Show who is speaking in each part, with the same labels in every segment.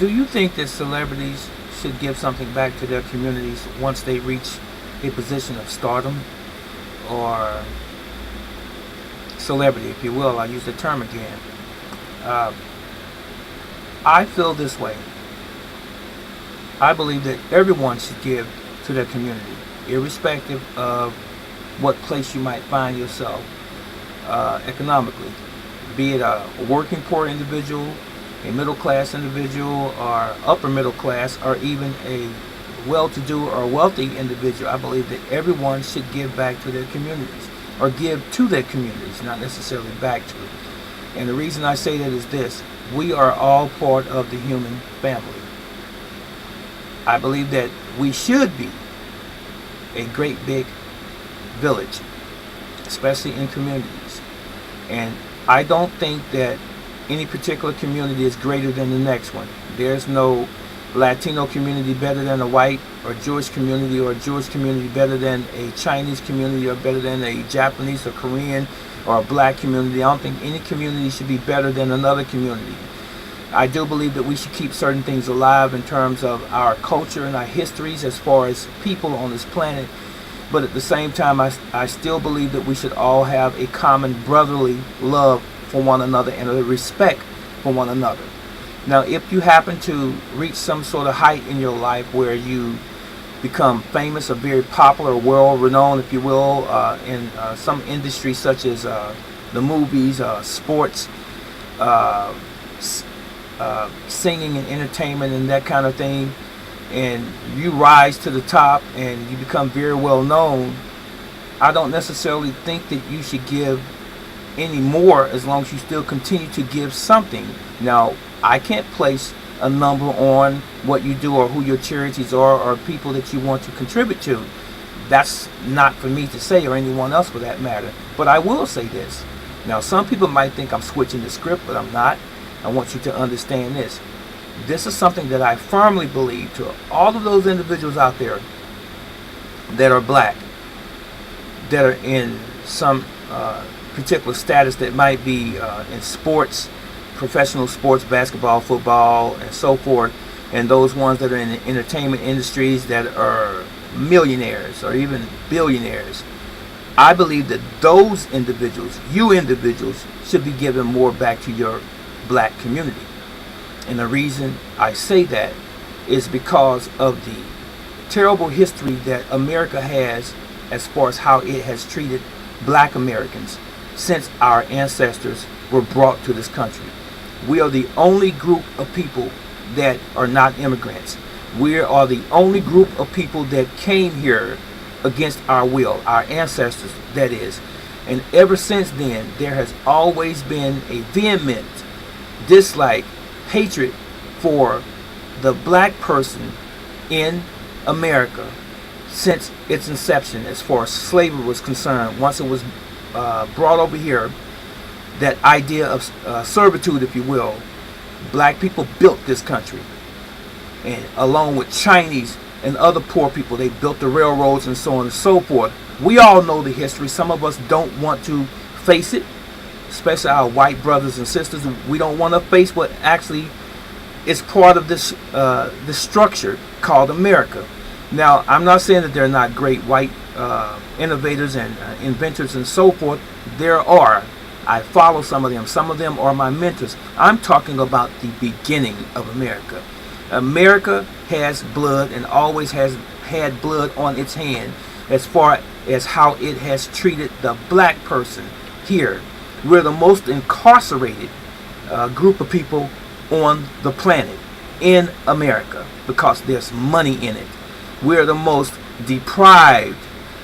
Speaker 1: Do you think that celebrities should give something back to their communities once they reach a position of stardom or celebrity, if you will? I'll use the term again. Uh, I feel this way. I believe that everyone should give to their community, irrespective of what place you might find yourself economically, be it a working poor individual, a middle class individual, or upper middle class, or even a well-to-do or wealthy individual. I believe that everyone should give back to their communities, or give to their communities, not necessarily back to. And the reason I say that is this: we are all part of the human family. I believe that we should be a great big village, especially in communities. And I don't think that any particular community is greater than the next one. There's no Latino community better than a white or Jewish community, or a Jewish community better than a Chinese community, or better than a Japanese or Korean or a black community. I don't think any community should be better than another community. I do believe that we should keep certain things alive in terms of our culture and our histories as far as people on this planet. But at the same time, I still believe that we should all have a common brotherly love for one another and a respect for one another. Now, if you happen to reach some sort of height in your life where you become famous or very popular, world-renowned, if you will, in some industry such as the movies, sports, singing and entertainment and that kind of thing, and you rise to the top and you become very well known, I don't necessarily think that you should give any more, as long as you still continue to give something. Now, I can't place a number on what you do or who your charities are or people that you want to contribute to. That's not for me to say, or anyone else for that matter. But I will say this. Now, some people might think I'm switching the script, but I'm not. I want you to understand this. This is something that I firmly believe to all of those individuals out there that are black, that are in some particular status that might be in sports, professional sports, basketball, football, and so forth, and those ones that are in the entertainment industries that are millionaires or even billionaires. I believe that those individuals, you individuals, should be giving more back to your black community. And the reason I say that is because of the terrible history that America has as far as how it has treated black Americans since our ancestors were brought to this country. We are the only group of people that are not immigrants. We are the only group of people that came here against our will, our ancestors, that is. And ever since then, there has always been a vehement dislike, hatred for the black person in America since its inception, as far as slavery was concerned. Once it was brought over here, that idea of servitude, if you will, black people built this country. And along with Chinese and other poor people, they built the railroads and so on and so forth. We all know the history. Some of us don't want to face it, especially our white brothers and sisters. We don't want to face what actually is part of this structure called America. Now, I'm not saying that there are not great white innovators and inventors and so forth. There are. I follow some of them. Some of them are my mentors. I'm talking about the beginning of America. America has blood and always has had blood on its hand as far as how it has treated the black person here. We're the most incarcerated group of people on the planet in America because there's money in it. We're the most deprived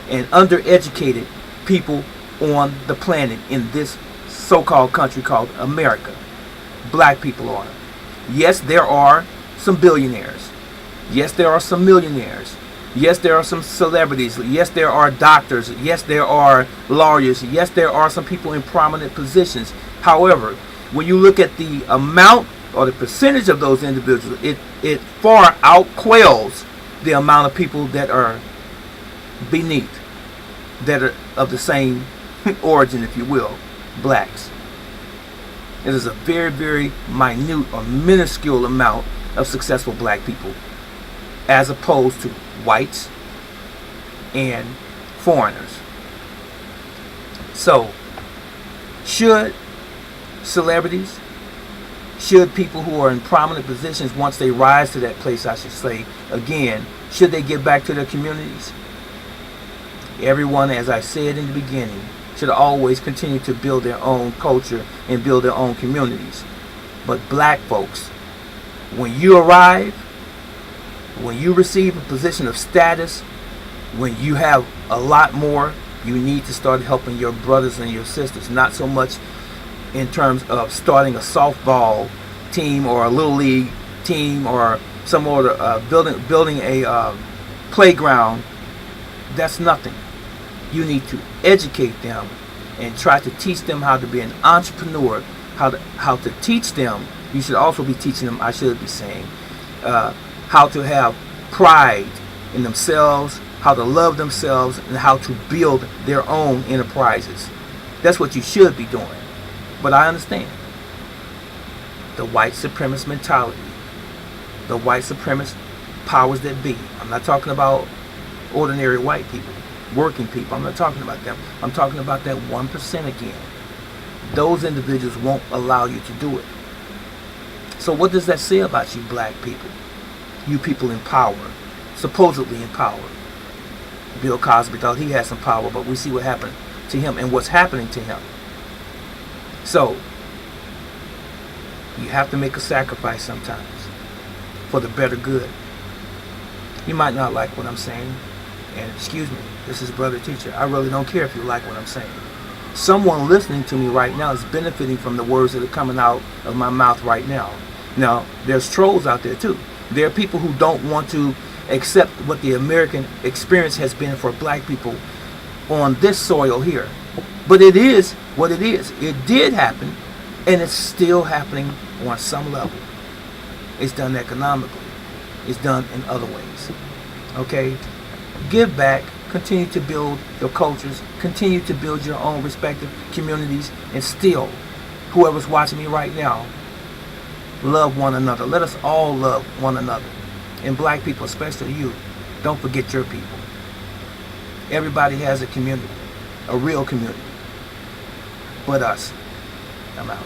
Speaker 1: and undereducated people on the planet in this so-called country called America. Black people are. Yes, there are some billionaires. Yes, there are some millionaires. Yes, there are some celebrities. Yes, there are doctors. Yes, there are lawyers. Yes, there are some people in prominent positions. However, when you look at the amount or the percentage of those individuals, it far outquails the amount of people that are beneath, that are of the same origin, if you will, blacks. It is a very, very minute or minuscule amount of successful black people, as opposed to whites and foreigners. So, should celebrities, should people who are in prominent positions, once they rise to that place, I should say, again, should they give back to their communities? Everyone, as I said in the beginning, should always continue to build their own culture and build their own communities. But black folks, when you arrive, when you receive a position of status, when you have a lot more, you need to start helping your brothers and your sisters. Not so much in terms of starting a softball team or a little league team or some other building a playground. That's nothing. You need to educate them and try to teach them how to be an entrepreneur, how to teach them. You should also be teaching them, I should be saying, how to have pride in themselves, how to love themselves, and how to build their own enterprises. That's what you should be doing. But I understand the white supremacist mentality, the white supremacist powers that be. I'm not talking about ordinary white people, working people. I'm not talking about them. I'm talking about that 1% again. Those individuals won't allow you to do it. So what does that say about you black people? You people in power, supposedly in power. Bill Cosby thought he had some power, but we see what happened to him and what's happening to him. So, you have to make a sacrifice sometimes for the better good. You might not like what I'm saying, and excuse me, this is Brother Teacher. I really don't care if you like what I'm saying. Someone listening to me right now is benefiting from the words that are coming out of my mouth right now. Now, there's trolls out there too. There are people who don't want to accept what the American experience has been for black people on this soil here. But it is what it is. It did happen, and it's still happening on some level. It's done economically. It's done in other ways. Okay? Give back. Continue to build your cultures. Continue to build your own respective communities. And still, whoever's watching me right now, love one another. Let us all love one another. And black people, especially you, don't forget your people. Everybody has a community, a real community, but us. I'm out.